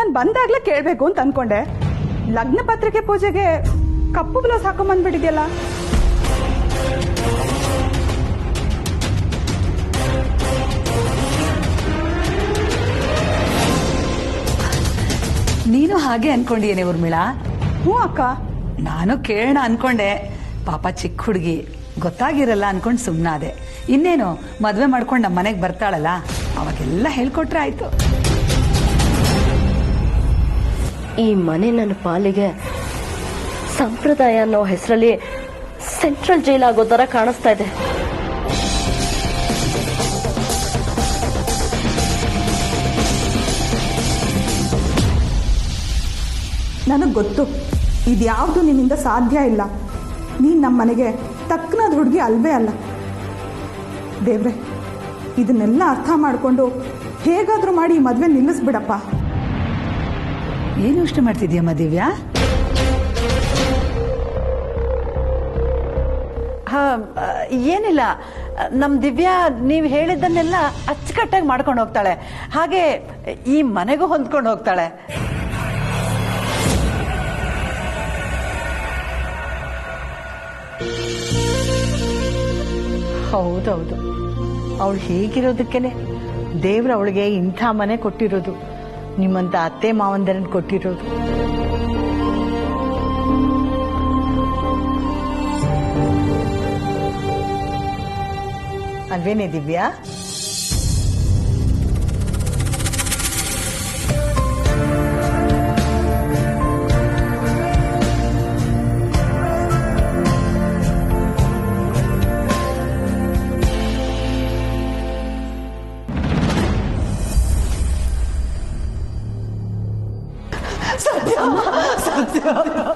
ನಾನು ಬಂದಾಗ್ಲೇ ಕೇಳಬೇಕು ಅಂತ ಅನ್ಕೊಂಡೆ. ಲಗ್ನ ಪತ್ರಿಕೆ ಪೂಜೆಗೆ ಕಪ್ಪು ಬ್ಲೌಸ್ ಹಾಕೊಂಡ್ಬಂದ್ಬಿಟ್ಟಿದ್ಯಲ್ಲ. ನೀನು ಹಾಗೆ ಅನ್ಕೊಂಡಿಯೇನೆ ಊರ್ಮಿಳಾ? ಹ್ಞೂ ಅಕ್ಕ. ನಾನು ಕೇಳೋಣ ಅನ್ಕೊಂಡೆ, ಪಾಪ ಚಿಕ್ಕ ಹುಡುಗಿ ಗೊತ್ತಾಗಿರಲ್ಲ ಅನ್ಕೊಂಡು ಸುಮ್ಮನಾದೆ. ಇನ್ನೇನು ಮದ್ವೆ ಮಾಡ್ಕೊಂಡು ನಮ್ಮ ಮನೆಗೆ ಬರ್ತಾಳಲ್ಲ, ಅವಾಗೆಲ್ಲ ಹೇಳ್ಕೊಟ್ರೆ ಆಯ್ತು. ಈ ಮನೆ ನನ್ನ ಪಾಲಿಗೆ ಸಂಪ್ರದಾಯ ಅನ್ನೋ ಹೆಸರಲ್ಲಿ ಸೆಂಟ್ರಲ್ ಜೈಲ್ ಆಗೋ ತರ ಕಾಣಿಸ್ತಾ ಇದೆ. ನನಗೆ ಗೊತ್ತು, ಇದ್ಯಾವುದು ನಿನ್ನಿಂದ ಸಾಧ್ಯ ಇಲ್ಲ. ನೀನು ನಮ್ಮ ಮನೆಗೆ ತಕ್ಕನಾದ ಹುಡುಗಿ ಅಲ್ವೇ ಅಲ್ಲ. ದೇವ್ರೆ, ಇದನ್ನೆಲ್ಲ ಅರ್ಥ ಮಾಡಿಕೊಂಡು ಹೇಗಾದರೂ ಮಾಡಿ ಈ ಮದುವೆ ನಿಲ್ಲಿಸ್ಬಿಡಪ್ಪ. ಏನು ಇಷ್ಟ ಮಾಡ್ತಿದ್ಯಮ್ಮ ದಿವ್ಯಾ? ಏನಿಲ್ಲ, ನಮ್ ದಿವ್ಯಾ ನೀವು ಹೇಳಿದ್ದನ್ನೆಲ್ಲ ಅಚ್ಚುಕಟ್ಟಾಗಿ ಮಾಡ್ಕೊಂಡು ಹೋಗ್ತಾಳೆ. ಹಾಗೆ ಈ ಮನೆಗೂ ಹೊಂದ್ಕೊಂಡು ಹೋಗ್ತಾಳೆ. ಹೌದೌದು, ಅವಳು ಹೀಗಿರೋದಕ್ಕೇನೆ ದೇವ್ರ ಅವಳಿಗೆ ಇಂಥ ಮನೆ ಕೊಟ್ಟಿರೋದು, ನಿಮ್ಮಂತ ಅತ್ತೆ ಮಾವಂದರನ್ನು ಕೊಟ್ಟಿರೋದು. ಅಲ್ವೇನೆ ದಿವ್ಯಾ?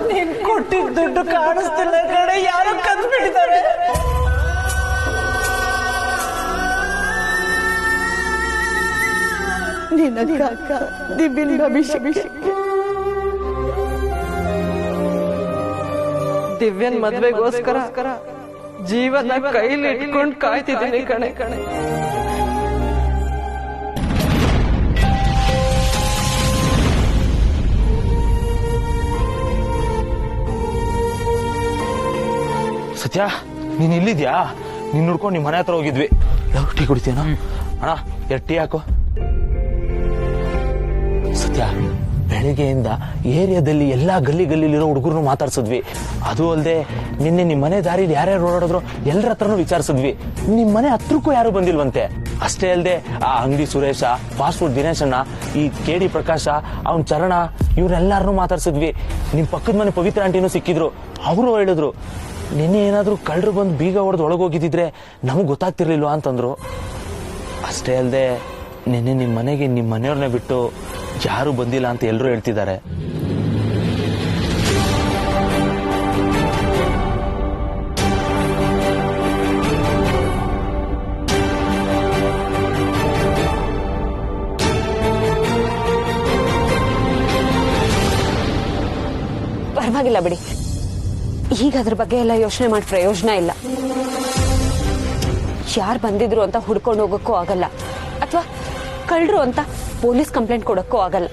ನೀನ್ ಕೊಟ್ಟಿದ್ದ ದುಡ್ಡು ಕಾಣಿಸ್ತಿಲ್ಲ ಕಡೆ, ಯಾರು ಕದ್ದು ಬಿಟ್ಟಿದ್ದಾರೆ. ದಿವ್ಯನ್ ಮದ್ವೆಗೋಸ್ಕರ ಜೀವನ ಕೈಲಿ ಇಟ್ಕೊಂಡು ಕಾಯ್ತಿದ್ದೀನಿ ಕಣೆ. ಸತ್ಯ, ನೀನ್ ಇಲ್ಲಿದ್ಯಾ? ನೀನ್ ನೋಡ್ಕೊಂಡು ನಿಮ್ ಮನೆ ಹತ್ರ ಹೋಗಿದ್ವಿ. ಟೀ ಕುಡಿತೀನ ಅಣ್ಣ? 2 ಟೀ ಹಾಕೋ. ಸತ್ಯ, ಬೆಳಿಗ್ಗೆಯಿಂದ ಏರಿಯಾದಲ್ಲಿ ಎಲ್ಲಾ ಗಲ್ಲಿಲಿರೋ ಹುಡುಗರನ್ನು ಮಾತಾಡ್ಸಿದ್ವಿ. ಅದು ಅಲ್ಲದೆ ನಿನ್ನೆ ನಿಮ್ ಮನೆ ದಾರಿಲಿ ಯಾರ್ಯಾರು ಓಡಾಡಿದ್ರು ಎಲ್ಲರ ಹತ್ರನೂ ವಿಚಾರಿಸಿದ್ವಿ. ನಿಮ್ ಮನೆ ಹತ್ರಕ್ಕೂ ಯಾರು ಬಂದಿಲ್ವಂತೆ. ಅಷ್ಟೇ ಅಲ್ಲದೆ ಆ ಅಂಗಡಿ ಸುರೇಶ, ಫಾಸ್ಟ್ ಫುಡ್ ದಿನೇಶಣ್ಣ, ಈ KD ಪ್ರಕಾಶ, ಅವನ್ ಚರಣ, ಇವ್ರೆಲ್ಲಾರನು ಮಾತಾಡ್ಸಿದ್ವಿ. ನಿಮ್ ಪಕ್ಕದ ಮನೆ ಪವಿತ್ರ ಆಂಟಿನೂ ಸಿಕ್ಕಿದ್ರು. ಅವರು ಹೇಳಿದ್ರು ನಿನ್ನೆ ಏನಾದ್ರೂ ಕಳ್ಳರು ಬಂದು ಬೀಗ ಹೊಡೆದು ಒಳಗೋಗಿದ್ರೆ ನಮಗ್ ಗೊತ್ತಾಗ್ತಿರ್ಲಿಲ್ವಾ ಅಂತಂದ್ರು. ಅಷ್ಟೇ ಅಲ್ಲದೆ ನಿನ್ನೆ ನಿಮ್ ಮನೆಗೆ ನಿಮ್ ಮನೆಯವ್ರನ್ನೇ ಬಿಟ್ಟು ಯಾರು ಬಂದಿಲ್ಲ ಅಂತ ಎಲ್ಲರೂ ಹೇಳ್ತಿದ್ದಾರೆ. ಪರವಾಗಿಲ್ಲ ಬಿಡಿ, ಈಗ ಅದ್ರ ಬಗ್ಗೆ ಎಲ್ಲ ಯೋಚನೆ ಮಾಡಿ ಪ್ರಯೋಜನ ಇಲ್ಲ. ಯಾರು ಬಂದಿದ್ರು ಅಂತ ಹುಡ್ಕೊಂಡು ಹೋಗಕ್ಕೂ ಆಗಲ್ಲ, ಅಥವಾ ಕಳ್ಳರು ಅಂತ ಪೊಲೀಸ್ ಕಂಪ್ಲೇಂಟ್ ಕೊಡಕ್ಕೂ ಆಗಲ್ಲ.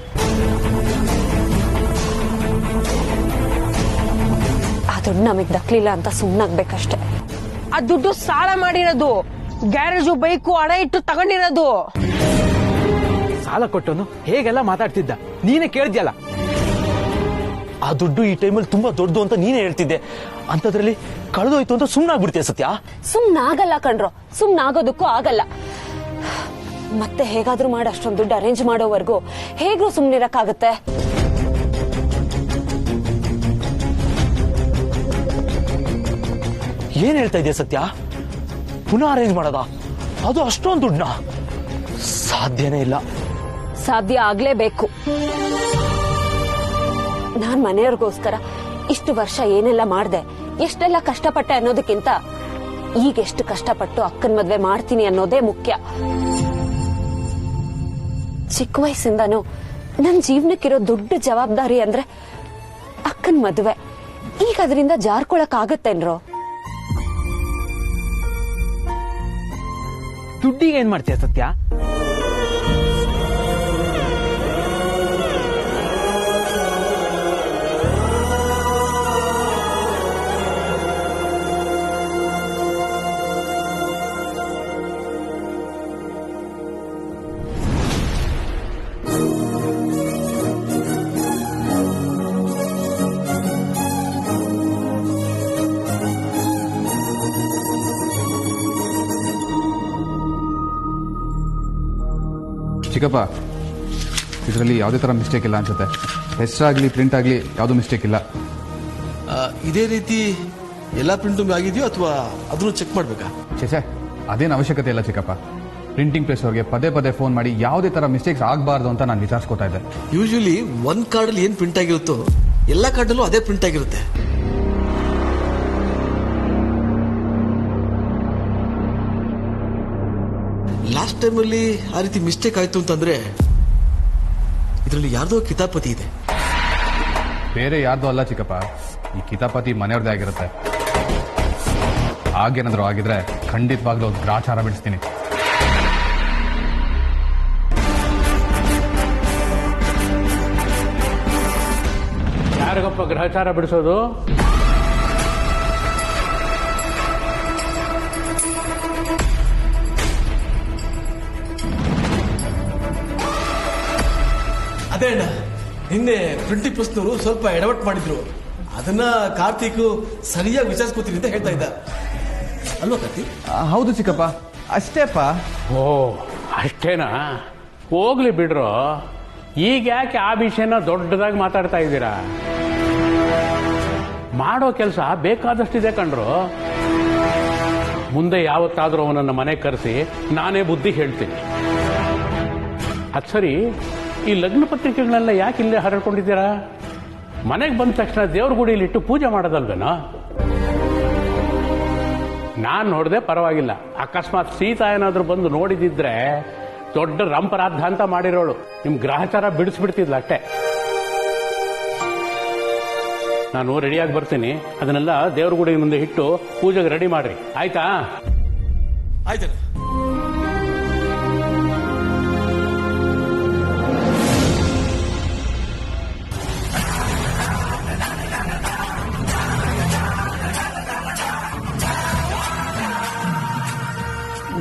ಆ ದುಡ್ಡು ನಮಗ್ ದಕ್ಲಿಲ್ಲ ಅಂತ ಸುಮ್ಮನಾಗ್ಬೇಕಷ್ಟೆ. ಆ ದುಡ್ಡು ಸಾಲ ಮಾಡಿರೋದು, ಗ್ಯಾರೇಜು ಬೈಕು ಹಣ ಇಟ್ಟು ತಗೊಂಡಿರೋದು. ಸಾಲ ಕೊಟ್ಟವನು ಹೇಗೆಲ್ಲ ಮಾತಾಡ್ತಿದ್ದ, ನೀನೇ ಕೇಳಿದ್ಯಲ್ಲ. ಆ ದುಡ್ಡು ಈ ಟೈಮಲ್ಲಿ ತುಂಬಾ ದೊಡ್ಡದು ಅಂತ ನೀನೇ ಹೇಳ್ತಿದ್ದೆ. ಅಂತದ್ರಲ್ಲಿ ಕಳೆದೋಯ್ತು ಅಂತ ಸುಮ್ಮನಾಗ್ಬಿಡ್ತೀಯ ಸತ್ಯ? ಸುಮ್ನಾಗಲ್ಲ ಕಣ್ರೋ, ಸುಮ್ನಾಗೋದಕ್ಕೂ ಆಗಲ್ಲ. ಮತ್ತೆ ಹೇಗಾದ್ರೂ ಮಾಡಿ ಅಷ್ಟೊಂದು ದುಡ್ಡು ಅರೇಂಜ್ ಮಾಡೋವರೆಗೂ ಹೇಗೂ ಸುಮ್ನಿರಕ್ಕಾಗತ್ತೆ? ಏನ್ ಹೇಳ್ತಾ ಇದೆಯಾ ಸತ್ಯ? ಪುನಃ ಅರೇಂಜ್ ಮಾಡೋದಾ? ಅದು ಅಷ್ಟೊಂದು ದುಡ್ಡನ್ನ? ಸಾಧ್ಯನೇ ಇಲ್ಲ. ಸಾಧ್ಯ ಆಗ್ಲೇಬೇಕು. ನಾನ್ ಮನೆಯವ್ರಿಗೋಸ್ಕರ ಇಷ್ಟು ವರ್ಷ ಏನೆಲ್ಲ ಮಾಡ್ದೆ, ಎಷ್ಟೆಲ್ಲ ಕಷ್ಟಪಟ್ಟೆ ಅನ್ನೋದಕ್ಕಿಂತ ಈಗ ಎಷ್ಟು ಕಷ್ಟಪಟ್ಟು ಅಕ್ಕನ ಮದ್ವೆ ಮಾಡ್ತೀನಿ ಅನ್ನೋದೇ ಮುಖ್ಯ. ಚಿಕ್ಕ ವಯಸ್ಸಿಂದಾನು ನನ್ ಜೀವನಕ್ಕಿರೋ ದೊಡ್ಡ ಜವಾಬ್ದಾರಿ ಅಂದ್ರೆ ಅಕ್ಕನ ಮದ್ವೆ. ಈಗ ಅದರಿಂದ ಜಾರ್ಕೊಳಕ್ ಆಗತ್ತೇನ್ರೋ? ದುಡ್ಡಿಗೆ ಏನ್ ಮಾಡ್ತೀಯ ಸತ್ಯ? ಚಿಕ್ಕಪ್ಪ, ಇದರಲ್ಲಿ ಯಾವುದೇ ಥರ ಮಿಸ್ಟೇಕ್ ಇಲ್ಲ ಅನ್ಸುತ್ತೆ. ಹೆಸರಾಗಲಿ ಪ್ರಿಂಟ್ ಆಗಲಿ ಯಾವುದೂ ಮಿಸ್ಟೇಕ್ ಇಲ್ಲ. ಇದೇ ರೀತಿ ಎಲ್ಲ ಪ್ರಿಂಟಿಂಗ್ ಆಗಿದೆಯೋ ಅಥವಾ ಅದನ್ನು ಚೆಕ್ ಮಾಡಬೇಕಾ? ಛೇ, ಅದೇನು ಅವಶ್ಯಕತೆ ಇಲ್ಲ ಚಿಕ್ಕಪ್ಪ. ಪ್ರಿಂಟಿಂಗ್ ಪ್ರೆಸ್ ಅವ್ರಿಗೆ ಪದೇ ಪದೇ ಫೋನ್ ಮಾಡಿ ಯಾವುದೇ ಥರ ಮಿಸ್ಟೇಕ್ಸ್ ಆಗಬಾರ್ದು ಅಂತ ನಾನು ವಿಚಾರಿಸ್ಕೊತಾ ಇದ್ದೆ. ಯೂಶಲಿ ಒಂದು ಕಾರ್ಡಲ್ಲಿ ಏನು ಪ್ರಿಂಟ್ ಆಗಿರುತ್ತೋ ಎಲ್ಲ ಕಾರ್ಡಲ್ಲೂ ಅದೇ ಪ್ರಿಂಟ್ ಆಗಿರುತ್ತೆ. ಲಾಸ್ಟ್ ಟೈಮಲ್ಲಿ ಆ ರೀತಿ ಮಿಸ್ಟೇಕ್ ಆಯಿತು ಅಂತಂದ್ರೆ ಇದರಲ್ಲಿ ಯಾರ್ದೋ ಕಿತಾಪತಿ ಇದೆ. ಬೇರೆ ಯಾರ್ದೋ ಅಲ್ಲ ಚಿಕ್ಕಪ್ಪ, ಈ ಕಿತಾಪತಿ ಮನೆಯವ್ರದ್ದೇ ಆಗಿರುತ್ತೆ. ಆಗೇನಾದರೂ ಆಗಿದ್ರೆ ಖಂಡಿತವಾಗ್ಲೂ ಗ್ರಾಚಾರ ಬಿಡಿಸ್ತೀನಿ. ಯಾರಿಗಪ್ಪ ಗ್ರಹಚಾರ ಬಿಡಿಸೋದು? ಅದೇ ಅಣ್ಣ, ನಿನ್ನೆ ಪ್ರಿಂಟಿಂಗ್ ಪ್ರೆಸ್ನವರು ಸ್ವಲ್ಪ ಎಡವಟ್ ಮಾಡಿದ್ರು. ಅದನ್ನ ಕಾರ್ತಿಕ್ ಸರಿಯಾಗಿ ವಿಚಾರಿಸ್ಕೋತೀನಿ ಅಂತ ಹೇಳ್ತಾ ಇದ್ದ ಅಲ್ವಾ ಕಾರ್ತಿಕ್? ಹೌದು ಚಿಕ್ಕಪ್ಪ, ಅಷ್ಟೇಪ್ಪ. ಓ ಅಷ್ಟೇನಾ? ಹೋಗ್ಲಿ ಬಿಡ್ರು. ಈಗ ಯಾಕೆ ಆ ವಿಷಯನ ದೊಡ್ಡದಾಗಿ ಮಾತಾಡ್ತಾ ಇದ್ದೀರಾ? ಮಾಡೋ ಕೆಲಸ ಬೇಕಾದಷ್ಟಿದೆ ಕಣ್ರು. ಮುಂದೆ ಯಾವತ್ತಾದ್ರೂ ಅವನನ್ನ ಮನೆಗೆ ಕರೆಸಿ ನಾನೇ ಬುದ್ಧಿ ಹೇಳ್ತೀನಿ. ಅದು ಸರಿ, ಈ ಲಗ್ನ ಪತ್ರಿಕೆಗಳನ್ನೆಲ್ಲ ಯಾಕೆ ಇಲ್ಲೇ ಹರಡ್ಕೊಂಡಿದ್ದೀರಾ? ಮನೆಗೆ ಬಂದ ತಕ್ಷಣ ದೇವ್ರ ಗುಡಿಲಿಟ್ಟು ಪೂಜೆ ಮಾಡೋದಲ್ವೇನೋ? ನಾನು ನೋಡಿದೆ ಪರವಾಗಿಲ್ಲ. ಅಕಸ್ಮಾತ್ ಸೀತಾ ಏನಾದ್ರೂ ಬಂದು ನೋಡಿದಿದ್ರೆ ದೊಡ್ಡ ರಂಪರಾಧ ಅಂತ ಮಾಡಿರೋಳು. ನಿಮ್ ಗ್ರಹಚಾರ ಬಿಡಿಸ್ಬಿಡ್ತಿದ್ಲ ಅಷ್ಟೇ. ನಾನು ರೆಡಿಯಾಗಿ ಬರ್ತೀನಿ. ಅದನ್ನೆಲ್ಲ ದೇವ್ರ ಗುಡಿ ಮುಂದೆ ಇಟ್ಟು ಪೂಜೆಗೆ ರೆಡಿ ಮಾಡ್ರಿ, ಆಯ್ತಾ? ಆಯ್ತಣ್ಣ.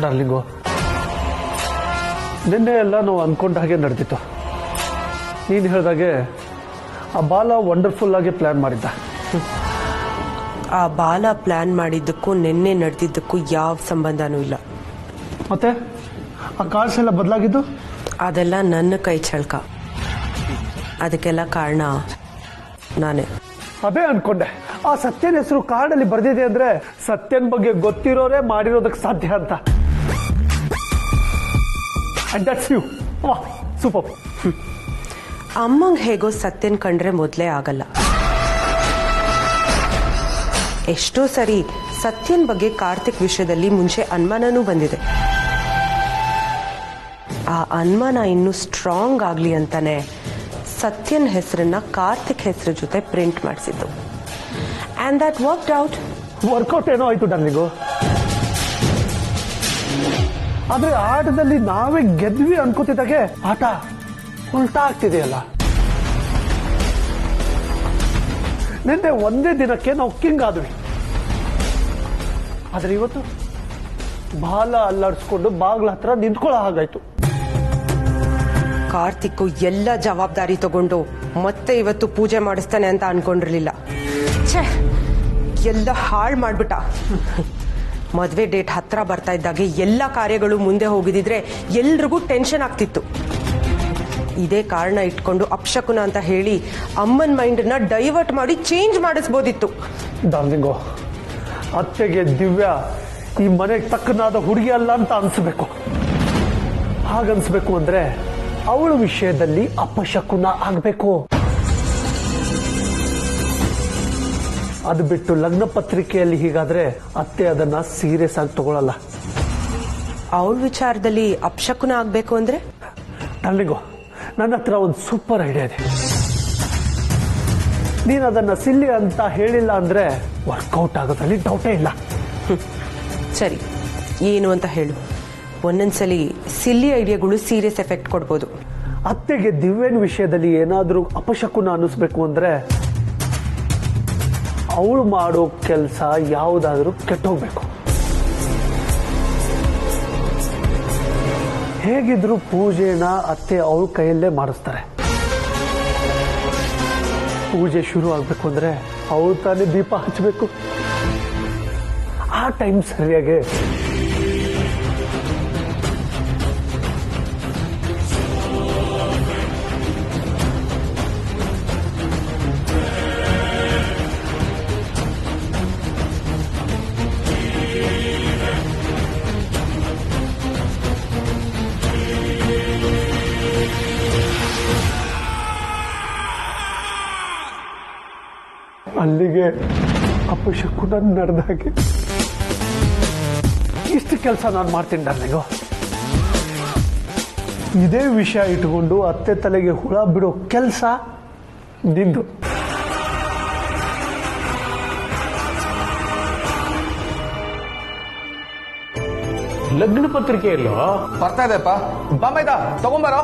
ಡಾರ್ಲಿಂಗು, ನಿನ್ನೆ ಎಲ್ಲ ನಾವು ಅಂದ್ಕೊಂಡ ಹಾಗೆ ನಡೆದಿತ್ತು. ನೀನು ಹೇಳಿದಾಗೆ ಆ ಬಾಲ ವಂಡರ್ಫುಲ್ ಆಗಿ ಪ್ಲಾನ್ ಮಾಡಿದ್ದ. ಆ ಬಾಲ ಪ್ಲಾನ್ ಮಾಡಿದ್ದಕ್ಕೂ ನಿನ್ನೆ ನಡೆದಿದ್ದಕ್ಕೂ ಯಾವ ಸಂಬಂಧನೂ ಇಲ್ಲ. ಮತ್ತೆ ಆ ಕಾರ್ಡ್ಸ್ ಎಲ್ಲ ಬದಲಾಗಿದ್ದು ಅದೆಲ್ಲ ನನ್ನ ಕೈ ಚಳಕ. ಅದಕ್ಕೆಲ್ಲ ಕಾರಣ ನಾನೇ. ಅದೇ ಅನ್ಕೊಂಡೆ. ಆ ಸತ್ಯನ ಹೆಸರು ಕಾರ್ಡಲ್ಲಿ ಬರ್ದಿದೆ ಅಂದ್ರೆ ಸತ್ಯನ್ ಬಗ್ಗೆ ಗೊತ್ತಿರೋರೇ ಮಾಡಿರೋದಕ್ಕೆ ಸಾಧ್ಯ ಅಂತ. And that's you. ವಾಹ್, ಸೂಪರ್. ಅಮ್ಮಂಗೆ ಹೇಗೋ ಸತ್ಯನ್ ಕಂಡ್ರೆ ಮೊದಲೇ ಆಗಲ್ಲ. ಎಷ್ಟೋ ಸರಿ ಸತ್ಯನ್ ಬಗ್ಗೆ ಕಾರ್ತಿಕ್ ವಿಷಯದಲ್ಲಿ ಮುಂಚೆ ಅನುಮಾನನೂ ಬಂದಿದೆ. ಆ ಅನುಮಾನ ಇನ್ನೂ ಸ್ಟ್ರಾಂಗ್ ಆಗಲಿ ಅಂತಾನೆ ಸತ್ಯನ್ ಹೆಸರನ್ನ ಕಾರ್ತಿಕ್ ಹೆಸರು ಜೊತೆ ಪ್ರಿಂಟ್ ಮಾಡಿಸಿದ್ದು. And that worked out. Workout ಏನೋ ಆಯ್ತು ಡಾರ್ಲಿಂಗು. ಆದ್ರೆ ಆಟದಲ್ಲಿ ನಾವೇ ಗೆದ್ವಿ ಅನ್ಕೋತಿದ್ದಾಗೆ ಆಟ ಉಲ್ಟಾ ಆಗ್ತಿದೆಯಲ್ಲ. ನಿನ್ನೆ ಒಂದೇ ದಿನಕ್ಕೆ ನಾವು ಕಿಂಗ್ ಆದ್ವಿ. ಆದ್ರೆ ಇವತ್ತು ಬಾಲ ಅಲ್ಲಾಡಿಸ್ಕೊಂಡು ಬಾಗ್ಲ ಹತ್ರ ನಿಂತ್ಕೊಳ್ಳೋ ಹಾಗಾಯ್ತು. ಕಾರ್ತಿಕ್ ಎಲ್ಲ ಜವಾಬ್ದಾರಿ ತಗೊಂಡು ಮತ್ತೆ ಇವತ್ತು ಪೂಜೆ ಮಾಡಿಸ್ತಾನೆ ಅಂತ ಅನ್ಕೊಂಡಿರ್ಲಿಲ್ಲ. ಛೇ, ಎಲ್ಲ ಹಾಳು ಮಾಡ್ಬಿಟ್ಟ. ಮದ್ವೆ ಡೇಟ್ ಹತ್ರ ಬರ್ತಾ ಇದ್ದಾಗೆ ಎಲ್ಲ ಕಾರ್ಯಗಳು ಮುಂದೆ ಹೋಗಿದ್ರೆ ಎಲ್ರಿಗೂ ಟೆನ್ಷನ್ ಆಗ್ತಿತ್ತು. ಇದೇ ಕಾರಣ ಇಟ್ಕೊಂಡು ಅಪಶಕುನ ಅಂತ ಹೇಳಿ ಅಮ್ಮನ ಮೈಂಡನ್ನ ಡೈವರ್ಟ್ ಮಾಡಿ ಚೇಂಜ್ ಮಾಡಿಸ್ಬೋದಿತ್ತು. ಡಾರ್ಲಿಂಗೋ, ಅತ್ತೆಗೆ ದಿವ್ಯಾ ಈ ಮನೆಗೆ ತಕ್ಕನಾದ ಹುಡುಗಿ ಅಲ್ಲ ಅಂತ ಅನ್ಸ್ಬೇಕು. ಹಾಗನ್ಸ್ಬೇಕು ಅಂದ್ರೆ ಅವಳ ವಿಷಯದಲ್ಲಿ ಅಪಶಕುನ ಆಗ್ಬೇಕು. ಅದು ಬಿಟ್ಟು ಲಗ್ನ ಪತ್ರಿಕೆಯಲ್ಲಿ ಹೀಗಾದ್ರೆ ಅತ್ತೆ ಅದನ್ನ ಸೀರಿಯಸ್ ಆಗಿ ತಗೊಳ್ಳಲ್ಲ. ಅವಳ ವಿಚಾರದಲ್ಲಿ ಅಪಶಕುನ ಆಗ್ಬೇಕು ಅಂದ್ರೆ? ಡಾರ್ಲಿಂಗೋ, ನನ್ನ ಹತ್ರ ಒಂದು ಸೂಪರ್ ಐಡಿಯಾ ಇದೆ. ನೀನು ಅದನ್ನ ಸಿಲ್ಲಿ ಅಂತ ಹೇಳಿಲ್ಲ ಅಂದ್ರೆ ವರ್ಕೌಟ್ ಆಗೋದ್ರಲ್ಲಿ ಡೌಟೇ ಇಲ್ಲ. ಸರಿ, ಏನು ಅಂತ ಹೇಳು. ಒಂದೊಂದ್ಸಲಿ ಸಿಲ್ಲಿ ಐಡಿಯಾಗಳು ಸೀರಿಯಸ್ ಎಫೆಕ್ಟ್ ಕೊಡ್ಬೋದು. ಅತ್ತೆಗೆ ದಿವ್ಯನ ವಿಷಯದಲ್ಲಿ ಏನಾದ್ರೂ ಅಪಶಕುನ ಅನ್ನಿಸ್ಬೇಕು ಅಂದ್ರೆ ಅವಳು ಮಾಡೋ ಕೆಲಸ ಯಾವುದಾದ್ರೂ ಕೆಟ್ಟೋಗ್ಬೇಕು. ಹೇಗಿದ್ರು ಪೂಜೆನ ಅತ್ತೆ ಅವಳ ಕೈಯಲ್ಲೇ ಮಾಡಿಸ್ತಾರೆ. ಪೂಜೆ ಶುರು ಆಗ್ಬೇಕು ಅಂದ್ರೆ ಅವಳು ತಾನೇ ದೀಪ ಹಚ್ಚಬೇಕು. ಆ ಟೈಮ್ ಸರಿಯಾಗಿ ಅಲ್ಲಿಗೆ ಅಪಶಕುನ ನಡೆದ ಹಾಗೆ. ಇಷ್ಟು ಕೆಲಸ ನಾನು ಮಾಡ್ತೀನಿ ಡಾರ್ಲಿಂಗು. ಇದೇ ವಿಷಯ ಇಟ್ಕೊಂಡು ಅತ್ತೆ ತಲೆಗೆ ಹುಳ ಬಿಡೋ ಕೆಲಸ ನಿಂದು. ಲಗ್ನ ಪತ್ರಿಕೆ ಎಲ್ಲೋ ಬರ್ತಾ ಇದೆಪ್ಪ. ಬಾಮೈದ ತಗೊಂಬಾರೋ.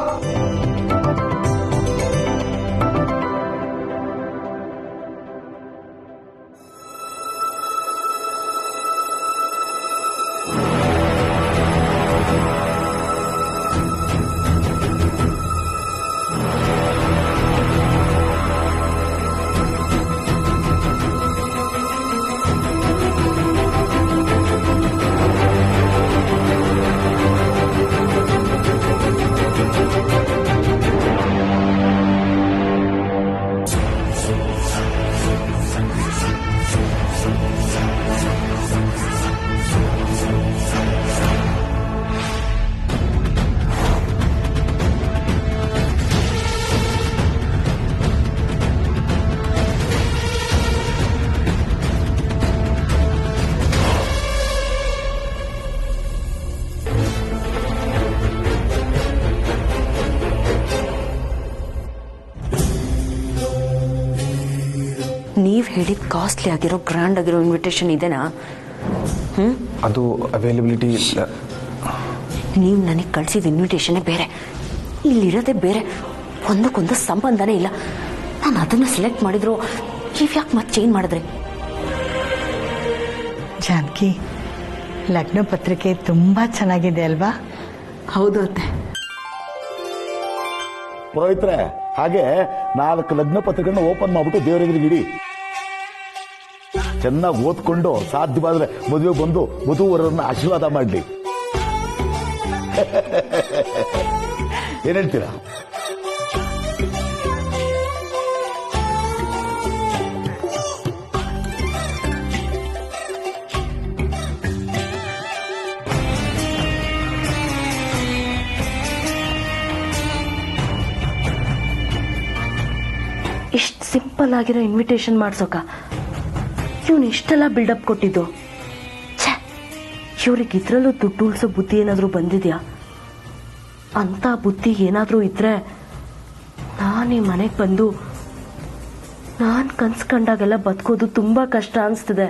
ನೀವ್ ಹೇಳಿದ ಕಾಸ್ಟ್ಲಿ ಆಗಿರೋ ಗ್ರ್ಯಾಂಡ್ ಆಗಿರೋ ಇನ್ವಿಟೇಷನ್ ಇದೆನಾ? ಅದು ಅವೈಲಬಿಲಿಟಿ ಇಲ್ಲ. ನೀವು ನನಗೆ ಕಳಿಸಿದ ಇನ್ವಿಟೇಷನ್ನೇ ಬೇರೆ, ಇಲ್ಲಿರೋದೇ ಬೇರೆ, ಒಂದಕ್ಕೊಂದು ಸಂಬಂಧನೇ ಇಲ್ಲ. ನಾನು ಅದನ್ನು ಸೆಲೆಕ್ಟ್ ಮಾಡಿದ್ರು, ಯಾಕೆ ಮತ್ತೆ ಚೇಂಜ್ ಮಾಡಿದ್ರಿ? ಜಾನಕಿ, ಲಗ್ನ ಪತ್ರಿಕೆ ತುಂಬಾ ಚೆನ್ನಾಗಿದೆ ಅಲ್ವಾ? ಹೌದು ಅತ್ತೆ. ಪುರೋಹಿತ್ರೆ, ಹಾಗೆ 4 ಲಗ್ನ ಪತ್ರಿಕೆಗಳನ್ನ ಓಪನ್ ಮಾಡ್ಬಿಟ್ಟು ದೇವರೆದುರಿಗೆ ಇಡಿ. ಚೆನ್ನಾಗಿ ಓದ್ಕೊಂಡು ಸಾಧ್ಯವಾದ್ರೆ ಮದುವೆ ಬಂದು ವಧುವರನ್ನ ಆಶೀರ್ವಾದ ಮಾಡಲಿ. ಏನ್ ಹೇಳ್ತೀರಾ? ಇಷ್ಟು ಸಿಂಪಲ್ ಆಗಿರೋ ಇನ್ವಿಟೇಷನ್ ಮಾಡ್ಸೋಕ ಇವನು ಇಷ್ಟೆಲ್ಲ ಬಿಲ್ಡಪ್ ಕೊಟ್ಟಿದ್ದು? ಛೇ, ಇವ್ರಿಗೆ ಇದ್ರಲ್ಲೂ ದುಡ್ಡು ಉಳಿಸೋ ಬುದ್ಧಿ ಏನಾದರೂ ಬಂದಿದ್ಯಾ? ಅಂತ ಬುದ್ಧಿ ಏನಾದರೂ ಇದ್ರೆ ನಾನೀ ಮನೆಗೆ ಬಂದು ನಾನು ಕನ್ಸು ಕಂಡಾಗೆಲ್ಲ ಬದುಕೋದು ತುಂಬಾ ಕಷ್ಟ ಅನಿಸ್ತಿದೆ.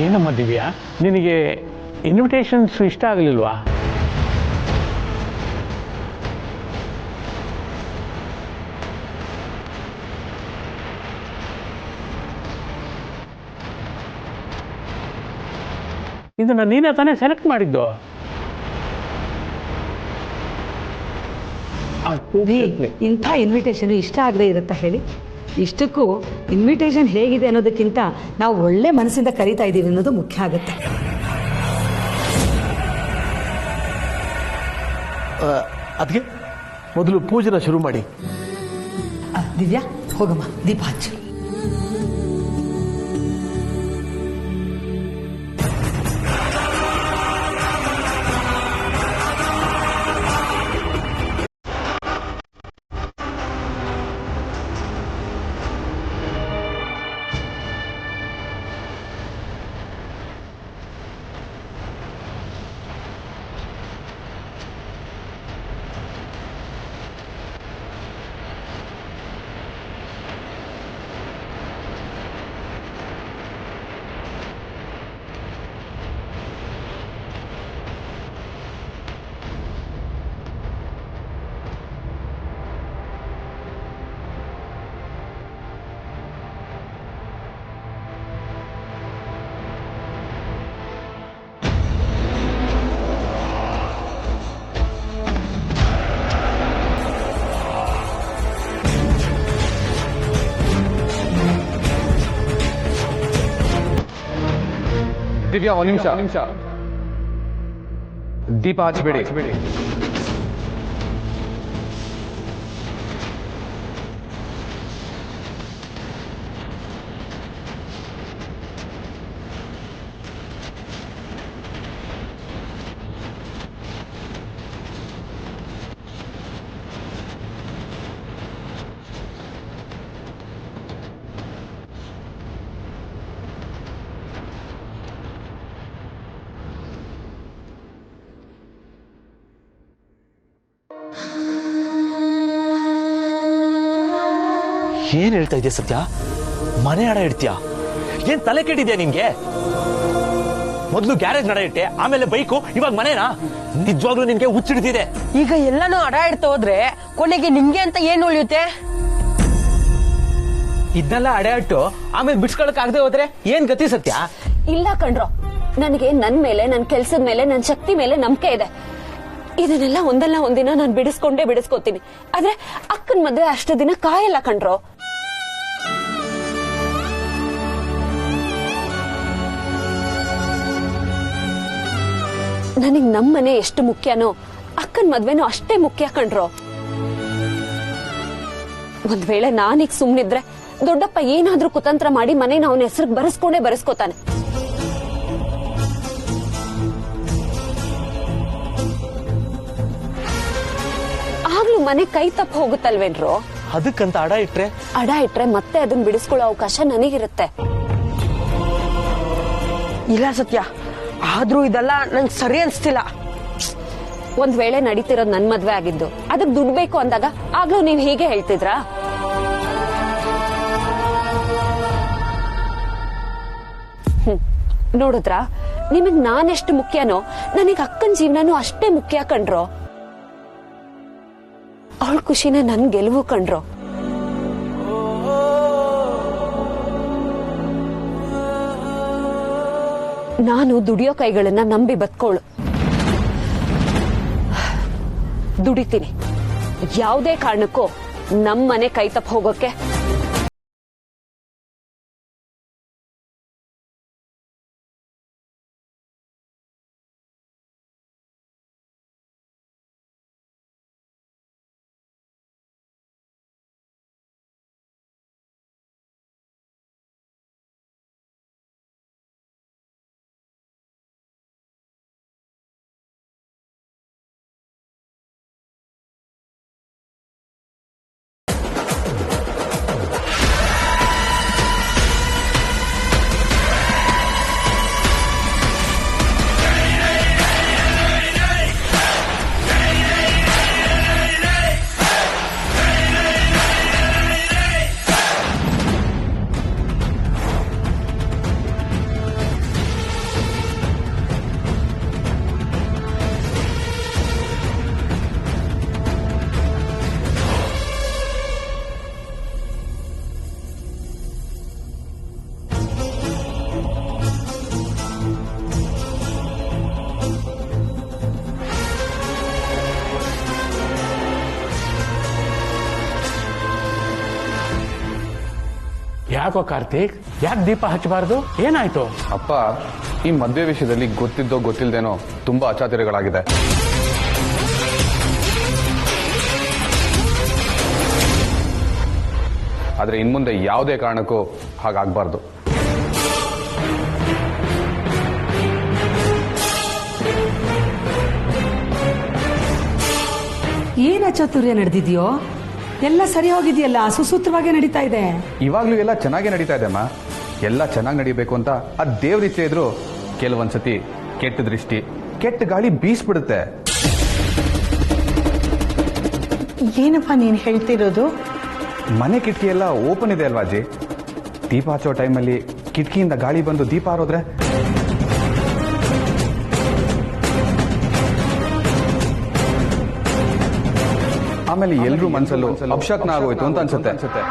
ಏನಮ್ಮ ದಿವ್ಯಾ, ನಿನಗೆ ಇನ್ವಿಟೇಷನ್ಸ್ ಇಷ್ಟ ಆಗಲಿಲ್ವಾ? ಇದನ್ನ ನೀನೇ ತಾನೇ ಸೆಲೆಕ್ಟ್ ಮಾಡಿದ್ದು? ಇಂಥ ಇನ್ವಿಟೇಷನ್ ಇಷ್ಟ ಆಗದೆ ಇರುತ್ತಾ ಹೇಳಿ? ಇಷ್ಟಕ್ಕೂ ಇನ್ವಿಟೇಷನ್ ಹೇಗಿದೆ ಅನ್ನೋದಕ್ಕಿಂತ ನಾವು ಒಳ್ಳೆ ಮನಸ್ಸಿಂದ ಕರೀತಾ ಇದ್ದೀವಿ ಅನ್ನೋದು ಮುಖ್ಯ ಆಗುತ್ತೆ. ಅದಕ್ಕೆ ಮೊದಲು ಪೂಜೆನ ಶುರು ಮಾಡಿ. ದಿವ್ಯಾ, ಹೋಗಮ್ಮ, ದೀಪ ಹಚ್ಚು. ದಿವ್ಯಾ, ಒಂದು ನಿಮಿಷ. ದೀಪ ಹಚ್ಚಬೇಡಿ. ಏನ್ ಹೇಳ್ತಾ ಇದೆಯಾ ಸತ್ಯ? ಮನೆ ಅಡ ಇಡ್ತೀಯಾ? ಏನ್ ತಲೆ ಕೆಟ್ಟಿದ್ಯಾ ನಿನ್ಗೆ? ಮೊದ್ಲು ಗ್ಯಾರೇಜ್ ನಡ ಇಟ್ಟೆ, ಆಮೇಲೆ ಬೈಕು, ಇವಾಗ ಮನೇನಾ? ನಿಜವಾಗ್ಲೂ ನಿನ್ಗೆ ಹುಚ್ಚಿಡ್ತಿದೆ. ಈಗ ಎಲ್ಲಾನು ಅಡ ಇಡ್ತಾ ಹೋದ್ರೆ ಕೊನೆಗೆ ನಿಂಗೆ ಅಂತ ಏನ್ ಉಳಿಯುತ್ತೆ? ಇದನ್ನೆಲ್ಲ ಅಡೆ ಇಟ್ಟು ಆಮೇಲೆ ಬಿಡ್ಸ್ಕೊಳಕ್ ಆಗದೆ ಹೋದ್ರೆ ಏನ್ ಗತಿ ಸತ್ಯ? ಇಲ್ಲ ಕಣ್ರೋ, ನನಗೆ ನನ್ ಮೇಲೆ, ನನ್ ಕೆಲ್ಸದ ಮೇಲೆ, ನನ್ ಶಕ್ತಿ ಮೇಲೆ ನಂಬಿಕೆ ಇದೆ. ಇದನ್ನೆಲ್ಲ ಒಂದಲ್ಲ ಒಂದಿನ ನಾನು ಬಿಡಿಸ್ಕೋತೀನಿ. ಆದ್ರೆ ಅಕ್ಕನ ಮದ್ವೆ ಅಷ್ಟು ದಿನ ಕಾಯಲ್ಲ ಕಣ್ರೋ. ನನಗ್ ನಮ್ಮನೆ ಎಷ್ಟು ಮುಖ್ಯನೋ ಅಕ್ಕನ ಮದ್ವೆನೂ ಅಷ್ಟೇ ಮುಖ್ಯ ಕಣ್ರೋ. ಒಂದ್ ವೇಳೆ ನಾನೀಗ ಸುಮ್ನಿದ್ರೆ ದೊಡ್ಡಪ್ಪ ಏನಾದ್ರೂ ಕುತಂತ್ರ ಮಾಡಿ ಮನೇನ ಅವನ ಹೆಸರಿಗೆ ಬರೆಸ್ಕೋತಾನೆ. ಆಗ್ಲೂ ಮನೆ ಕೈ ತಪ್ಪ ಹೋಗುತ್ತಲ್ವೇನ್ರೋ? ಅದಕ್ಕಂತ ಅಡ ಇಟ್ರೆ ಮತ್ತೆ ಅದನ್ನ ಬಿಡಿಸ್ಕೊಳ್ಳೋ ಅವಕಾಶ ನನಗಿರುತ್ತೆ. ಇಲ್ಲ ಸತ್ಯ, ಆದ್ರೂ ಇದೆಲ್ಲ ನಂಗೆ ಸರಿ ಅನ್ಸ್ತಿಲ್ಲ. ಒಂದ್ ವೇಳೆ ನಡೀತಿರೋದ್ ನನ್ ಮದ್ವೆ ಆಗಿದ್ದು ಅದಕ್ ದುಡ್ಡು ಬೇಕು ಅಂದಾಗ ಆಗ್ಲೂ ನೀವ್ ಹೀಗೆ ಹೇಳ್ತಿದ್ರಾ? ನೋಡಿದ್ರಾ, ನಿಮಗ್ ನಾನೆಷ್ಟು ಮುಖ್ಯನೋ ನನಗ್ ಅಕ್ಕನ ಜೀವನನೂ ಅಷ್ಟೇ ಮುಖ್ಯ ಕಣ್ರೋ. ಅವಳ ಖುಷಿನ ನನ್ ಗೆಲುವು ಕಣ್ರೋ. ನಾನು ದುಡಿಯೋ ಕೈಗಳನ್ನ ನಂಬಿ ಬದುಕೋಳು. ದುಡಿತೀನಿ, ಯಾವುದೇ ಕಾರಣಕ್ಕೂ ನಮ್ಮನೆ ಕೈ ತಪ್ಪ ಹೋಗೋಕೆ ಯಾಕೋ ಕಾರ್ತಿಕ್, ಯಾಕೆ ದೀಪ ಹಚ್ಚಬಾರ್ದು? ಏನಾಯ್ತು? ಅಪ್ಪ, ಈ ಮದುವೆ ವಿಷಯದಲ್ಲಿ ಗೊತ್ತಿದ್ದೋ ಗೊತ್ತಿಲ್ದೇನೋ ತುಂಬಾ ಅಚಾತುರ್ಯಗಳಾಗಿದೆ. ಆದ್ರೆ ಇನ್ಮುಂದೆ ಯಾವುದೇ ಕಾರಣಕ್ಕೂ ಹಾಗಾಗಬಾರ್ದು. ಏನ್ ಅಚಾತುರ್ಯ ನಡೆದಿದ್ಯೋ? ಎಲ್ಲ ಸರಿ ಹೋಗಿದೆಯಲ್ಲ, ಸುಸೂತ್ರವಾಗಿ ನಡೀತಾ ಇದೆ. ಇವಾಗ್ಲೂ ಎಲ್ಲ ಚೆನ್ನಾಗೇ ನಡೀತಾ ಇದೆ ಅಮ್ಮ. ಎಲ್ಲ ಚೆನ್ನಾಗಿ ನಡೀಬೇಕು ಅಂತ ಆ ದೇವ್ರಿಚ್ಛೆ ಇದ್ರು ಕೆಲವೊಂದ್ಸತಿ ಕೆಟ್ಟ ದೃಷ್ಟಿ, ಕೆಟ್ಟ ಗಾಳಿ ಬೀಸ್ಬಿಡುತ್ತೆ. ಏನಪ್ಪ ನೀನು ಹೇಳ್ತಿರೋದು? ಮನೆ ಕಿಟಕಿ ಎಲ್ಲ ಓಪನ್ ಇದೆ ಅಲ್ವಾ ಅಜ್ಜಿ? ದೀಪ ಹಚ್ಚೋ ಟೈಮಲ್ಲಿ ಕಿಟಕಿಯಿಂದ ಗಾಳಿ ಬಂದು ದೀಪ ಹಾರೋದ್ರೆ ಆಮೇಲೆ ಎಲ್ರೂ ಮನ್ಸಲ್ಲೂ ಅಪಶಕ್ನ ಆಗೋಯ್ತು ಅಂತ ಅನ್ಸುತ್ತೆ.